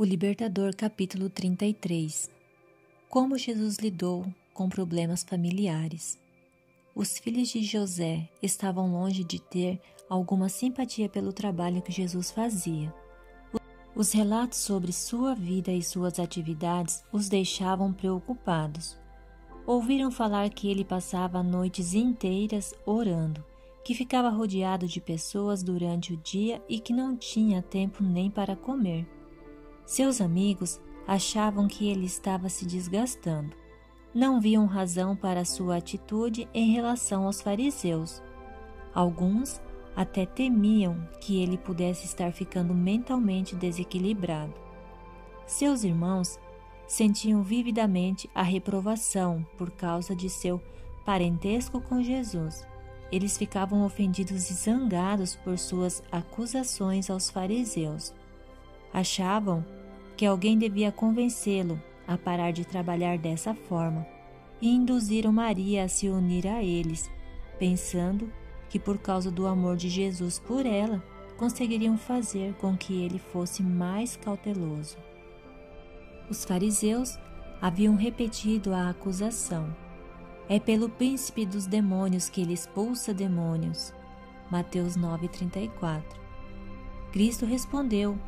O Libertador, capítulo 33. Como Jesus lidou com problemas familiares. Os filhos de José estavam longe de ter alguma simpatia pelo trabalho que Jesus fazia. Os relatos sobre sua vida e suas atividades os deixavam preocupados. Ouviram falar que ele passava noites inteiras orando, que ficava rodeado de pessoas durante o dia e que não tinha tempo nem para comer. Seus amigos achavam que ele estava se desgastando. Não viam razão para sua atitude em relação aos fariseus. Alguns até temiam que ele pudesse estar ficando mentalmente desequilibrado. Seus irmãos sentiam vividamente a reprovação por causa de seu parentesco com Jesus. Eles ficavam ofendidos e zangados por suas acusações aos fariseus. Achavam que alguém devia convencê-lo a parar de trabalhar dessa forma e induziram Maria a se unir a eles, pensando que por causa do amor de Jesus por ela, conseguiriam fazer com que ele fosse mais cauteloso. Os fariseus haviam repetido a acusação. É pelo príncipe dos demônios que ele expulsa demônios. Mateus 9:34. Cristo respondeu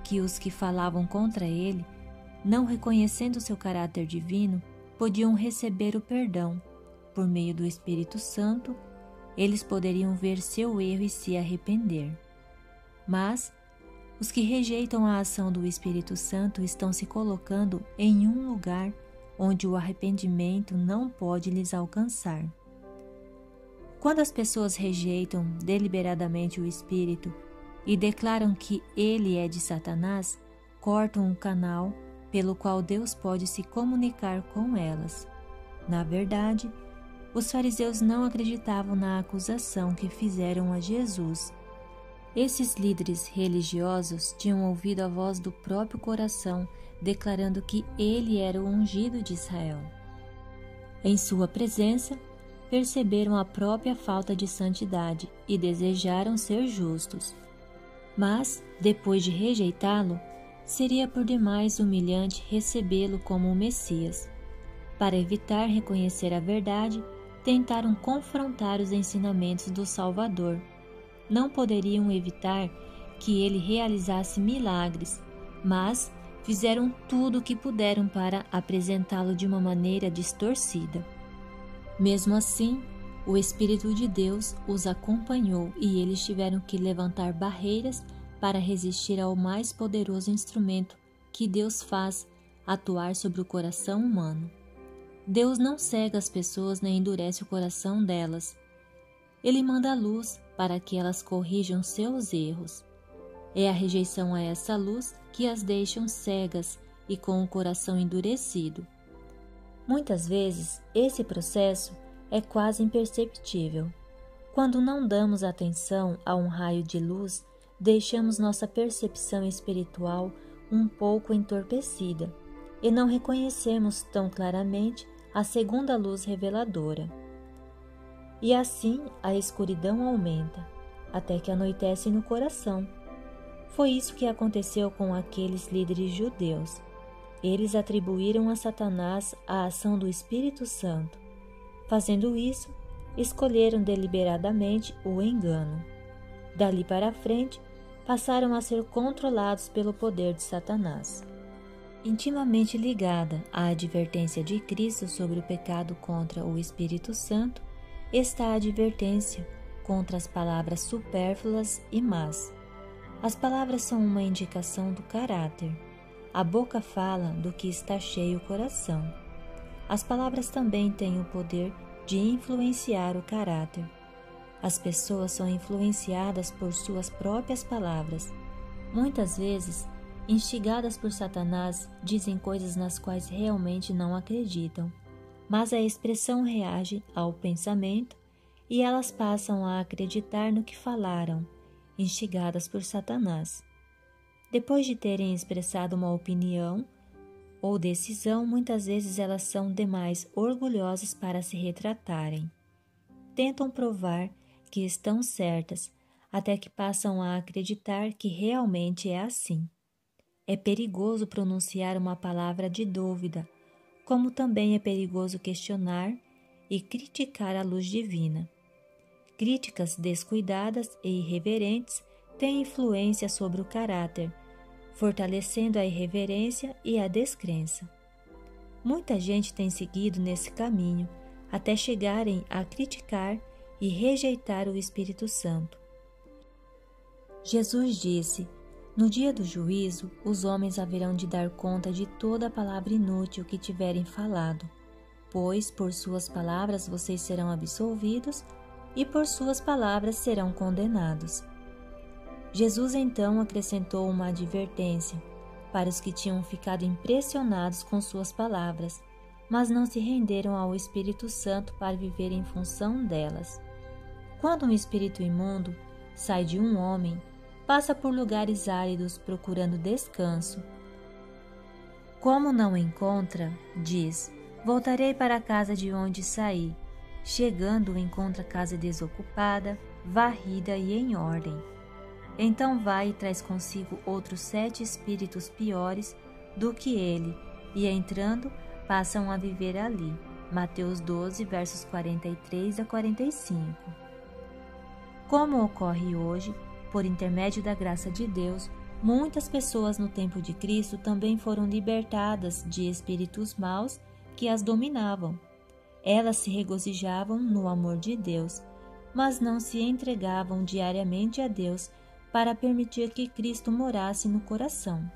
que os que falavam contra ele, não reconhecendo seu caráter divino, podiam receber o perdão. Por meio do Espírito Santo, eles poderiam ver seu erro e se arrepender. Mas os que rejeitam a ação do Espírito Santo estão se colocando em um lugar onde o arrependimento não pode lhes alcançar. Quando as pessoas rejeitam deliberadamente o Espírito e declaram que ele é de Satanás, cortam o canal pelo qual Deus pode se comunicar com elas. Na verdade, os fariseus não acreditavam na acusação que fizeram a Jesus. Esses líderes religiosos tinham ouvido a voz do próprio coração declarando que ele era o ungido de Israel. Em sua presença, perceberam a própria falta de santidade e desejaram ser justos. Mas, depois de rejeitá-lo, seria por demais humilhante recebê-lo como o Messias. Para evitar reconhecer a verdade, tentaram confrontar os ensinamentos do Salvador. Não poderiam evitar que ele realizasse milagres, mas fizeram tudo o que puderam para apresentá-lo de uma maneira distorcida. Mesmo assim, o Espírito de Deus os acompanhou e eles tiveram que levantar barreiras para resistir ao mais poderoso instrumento que Deus faz atuar sobre o coração humano. Deus não cega as pessoas nem endurece o coração delas. Ele manda a luz para que elas corrijam seus erros. É a rejeição a essa luz que as deixam cegas e com o coração endurecido. Muitas vezes, esse processo é quase imperceptível. Quando não damos atenção a um raio de luz, deixamos nossa percepção espiritual um pouco entorpecida e não reconhecemos tão claramente a segunda luz reveladora. E assim a escuridão aumenta, até que anoitece no coração. Foi isso que aconteceu com aqueles líderes judeus. Eles atribuíram a Satanás a ação do Espírito Santo. Fazendo isso, escolheram deliberadamente o engano. Dali para frente, passaram a ser controlados pelo poder de Satanás. Intimamente ligada à advertência de Cristo sobre o pecado contra o Espírito Santo, está a advertência contra as palavras supérfluas e más. As palavras são uma indicação do caráter. A boca fala do que está cheio o coração. As palavras também têm o poder de influenciar o caráter. As pessoas são influenciadas por suas próprias palavras. Muitas vezes, instigadas por Satanás, dizem coisas nas quais realmente não acreditam, mas a expressão reage ao pensamento e elas passam a acreditar no que falaram, instigadas por Satanás. Depois de terem expressado uma opinião ou decisão, muitas vezes elas são demais orgulhosas para se retratarem. Tentam provar que estão certas, até que passam a acreditar que realmente é assim. é perigoso pronunciar uma palavra de dúvida, como também é perigoso questionar e criticar a luz divina. Críticas descuidadas e irreverentes têm influência sobre o caráter, fortalecendo a irreverência e a descrença. Muita gente tem seguido nesse caminho, até chegarem a criticar e rejeitar o Espírito Santo. Jesus disse: no dia do juízo, os homens haverão de dar conta de toda a palavra inútil que tiverem falado, pois por suas palavras vocês serão absolvidos e por suas palavras serão condenados. Jesus então acrescentou uma advertência para os que tinham ficado impressionados com suas palavras, mas não se renderam ao Espírito Santo para viver em função delas. Quando um espírito imundo sai de um homem, passa por lugares áridos procurando descanso. Como não encontra, diz: voltarei para a casa de onde saí. Chegando, encontra a casa desocupada, varrida e em ordem. Então vai e traz consigo outros 7 espíritos piores do que ele, e entrando, passam a viver ali. Mateus 12, versos 43 a 45. Como ocorre hoje, por intermédio da graça de Deus, muitas pessoas no tempo de Cristo também foram libertadas de espíritos maus que as dominavam. Elas se regozijavam no amor de Deus, mas não se entregavam diariamente a Deus para permitir que Cristo morasse no coração.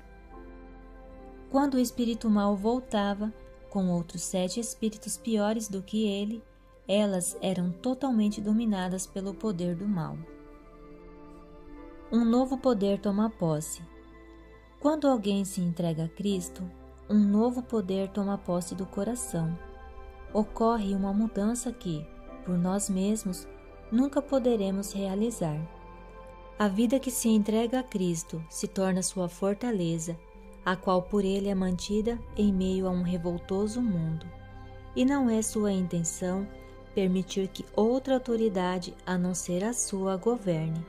Quando o espírito mau voltava, com outros 7 espíritos piores do que ele, elas eram totalmente dominadas pelo poder do mal. Um novo poder toma posse. Quando alguém se entrega a Cristo, um novo poder toma posse do coração. Ocorre uma mudança que, por nós mesmos, nunca poderemos realizar. A vida que se entrega a Cristo se torna sua fortaleza, a qual por ele é mantida em meio a um revoltoso mundo. E não é sua intenção permitir que outra autoridade a não ser a sua governe.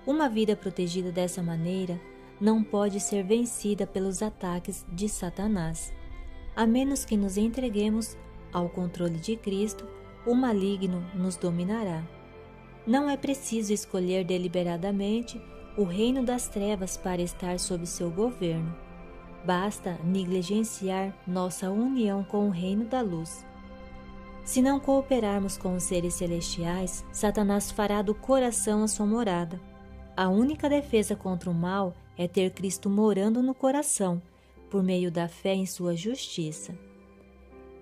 Uma vida protegida dessa maneira não pode ser vencida pelos ataques de Satanás. A menos que nos entreguemos ao controle de Cristo, o maligno nos dominará. Não é preciso escolher deliberadamente o reino das trevas para estar sob seu governo. Basta negligenciar nossa união com o reino da luz. Se não cooperarmos com os seres celestiais, Satanás fará do coração a sua morada. A única defesa contra o mal é ter Cristo morando no coração, por meio da fé em sua justiça.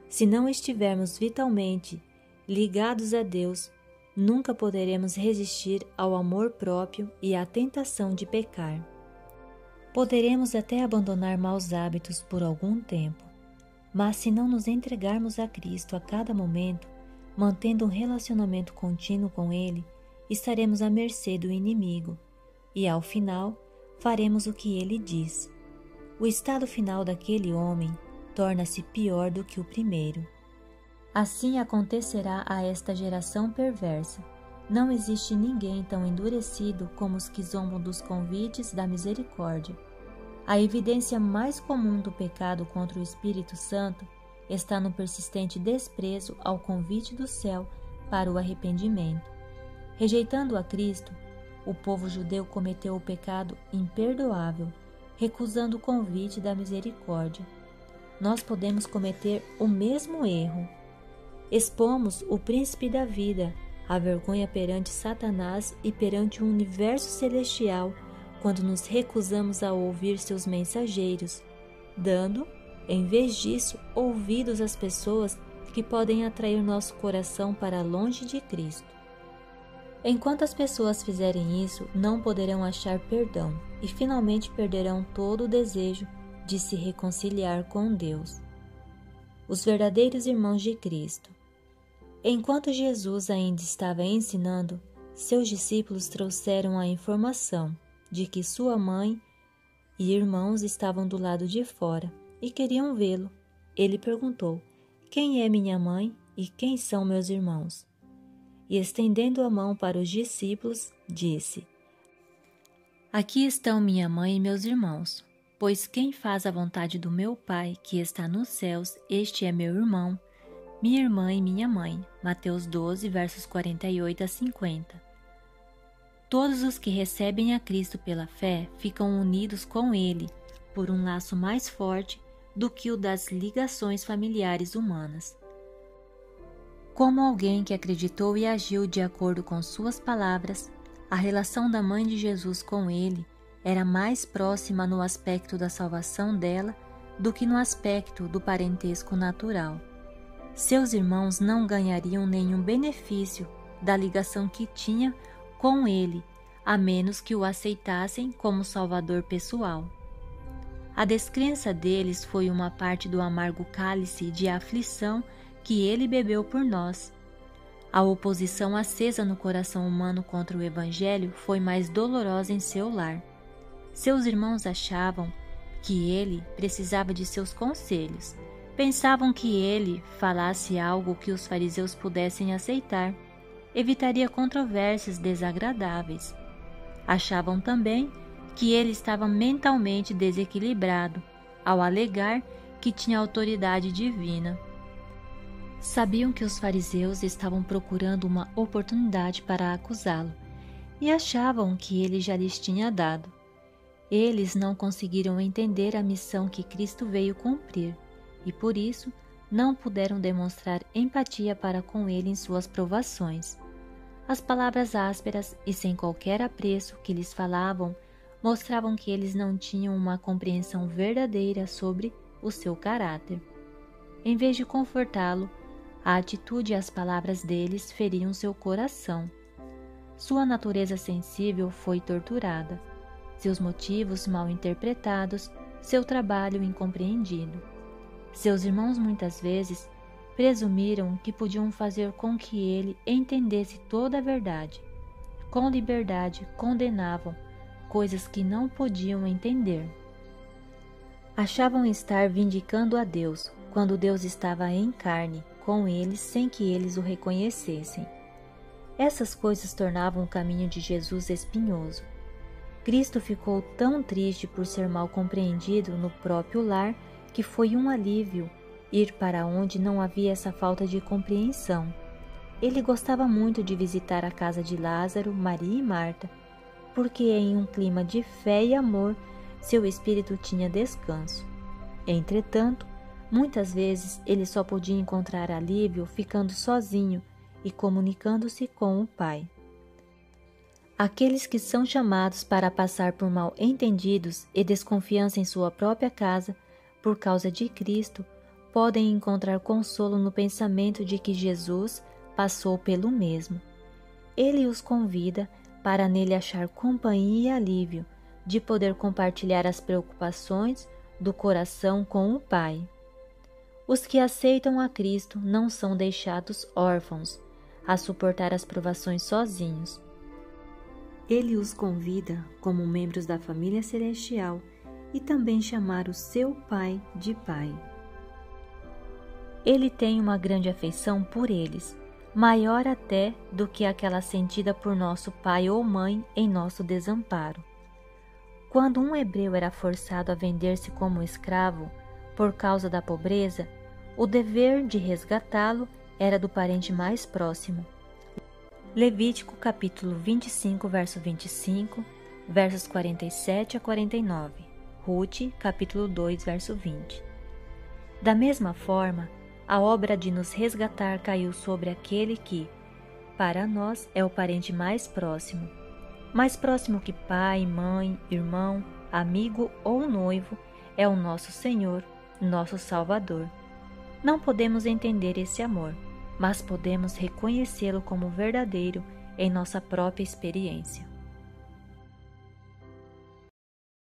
Se não estivermos vitalmente ligados a Deus, nunca poderemos resistir ao amor próprio e à tentação de pecar. Poderemos até abandonar maus hábitos por algum tempo, mas se não nos entregarmos a Cristo a cada momento, mantendo um relacionamento contínuo com Ele, estaremos à mercê do inimigo e, ao final, faremos o que Ele diz. O estado final daquele homem torna-se pior do que o primeiro. Assim acontecerá a esta geração perversa. Não existe ninguém tão endurecido como os que zombam dos convites da misericórdia. A evidência mais comum do pecado contra o Espírito Santo está no persistente desprezo ao convite do céu para o arrependimento. Rejeitando a Cristo, o povo judeu cometeu o pecado imperdoável, recusando o convite da misericórdia. Nós podemos cometer o mesmo erro. Expomos o príncipe da vida à vergonha perante Satanás e perante o universo celestial quando nos recusamos a ouvir seus mensageiros, dando, em vez disso, ouvidos às pessoas que podem atrair nosso coração para longe de Cristo. Enquanto as pessoas fizerem isso, não poderão achar perdão e finalmente perderão todo o desejo de se reconciliar com Deus. Os verdadeiros irmãos de Cristo. Enquanto Jesus ainda estava ensinando, seus discípulos trouxeram a informação de que sua mãe e irmãos estavam do lado de fora e queriam vê-lo. Ele perguntou: "Quem é minha mãe e quem são meus irmãos?" E estendendo a mão para os discípulos, disse: "Aqui estão minha mãe e meus irmãos. Pois quem faz a vontade do meu Pai, que está nos céus, este é meu irmão, minha irmã e minha mãe. Mateus 12, versos 48 a 50. Todos os que recebem a Cristo pela fé ficam unidos com Ele por um laço mais forte do que o das ligações familiares humanas. Como alguém que acreditou e agiu de acordo com suas palavras, a relação da mãe de Jesus com ele era mais próxima no aspecto da salvação dela do que no aspecto do parentesco natural. Seus irmãos não ganhariam nenhum benefício da ligação que tinha com ele, a menos que o aceitassem como salvador pessoal. A descrença deles foi uma parte do amargo cálice de aflição que ele bebeu por nós. A oposição acesa no coração humano contra o Evangelho foi mais dolorosa em seu lar. Seus irmãos achavam que ele precisava de seus conselhos. Pensavam que ele falasse algo que os fariseus pudessem aceitar. Evitaria controvérsias desagradáveis. Achavam também que ele estava mentalmente desequilibrado, ao alegar que tinha autoridade divina. Sabiam que os fariseus estavam procurando uma oportunidade para acusá-lo e achavam que ele já lhes tinha dado. Eles não conseguiram entender a missão que Cristo veio cumprir e, por isso, não puderam demonstrar empatia para com ele em suas provações. As palavras ásperas e sem qualquer apreço que lhes falavam mostravam que eles não tinham uma compreensão verdadeira sobre o seu caráter. Em vez de confortá-lo, a atitude e as palavras deles feriam seu coração. Sua natureza sensível foi torturada, seus motivos mal interpretados, seu trabalho incompreendido. Seus irmãos muitas vezes presumiram que podiam fazer com que ele entendesse toda a verdade. Com liberdade condenavam coisas que não podiam entender. Achavam estar vindicando a Deus, quando Deus estava em carne com eles sem que eles o reconhecessem. Essas coisas tornavam o caminho de Jesus espinhoso. Cristo ficou tão triste por ser mal compreendido no próprio lar que foi um alívio ir para onde não havia essa falta de compreensão. Ele gostava muito de visitar a casa de Lázaro, Maria e Marta, porque em um clima de fé e amor seu espírito tinha descanso. Entretanto, muitas vezes ele só podia encontrar alívio ficando sozinho e comunicando-se com o Pai. Aqueles que são chamados para passar por mal-entendidos e desconfiança em sua própria casa, por causa de Cristo, podem encontrar consolo no pensamento de que Jesus passou pelo mesmo. Ele os convida para nele achar companhia e alívio, de poder compartilhar as preocupações do coração com o Pai. Os que aceitam a Cristo não são deixados órfãos, a suportar as provações sozinhos. Ele os convida como membros da família celestial e também chamar o seu Pai de Pai. Ele tem uma grande afeição por eles, maior até do que aquela sentida por nosso pai ou mãe em nosso desamparo. Quando um hebreu era forçado a vender-se como escravo por causa da pobreza, o dever de resgatá-lo era do parente mais próximo. Levítico capítulo 25, verso 25, versos 47 a 49. Rute, capítulo 2, verso 20. Da mesma forma, a obra de nos resgatar caiu sobre aquele que, para nós, é o parente mais próximo que pai, mãe, irmão, amigo ou noivo, é o nosso Senhor, nosso Salvador. Não podemos entender esse amor, mas podemos reconhecê-lo como verdadeiro em nossa própria experiência.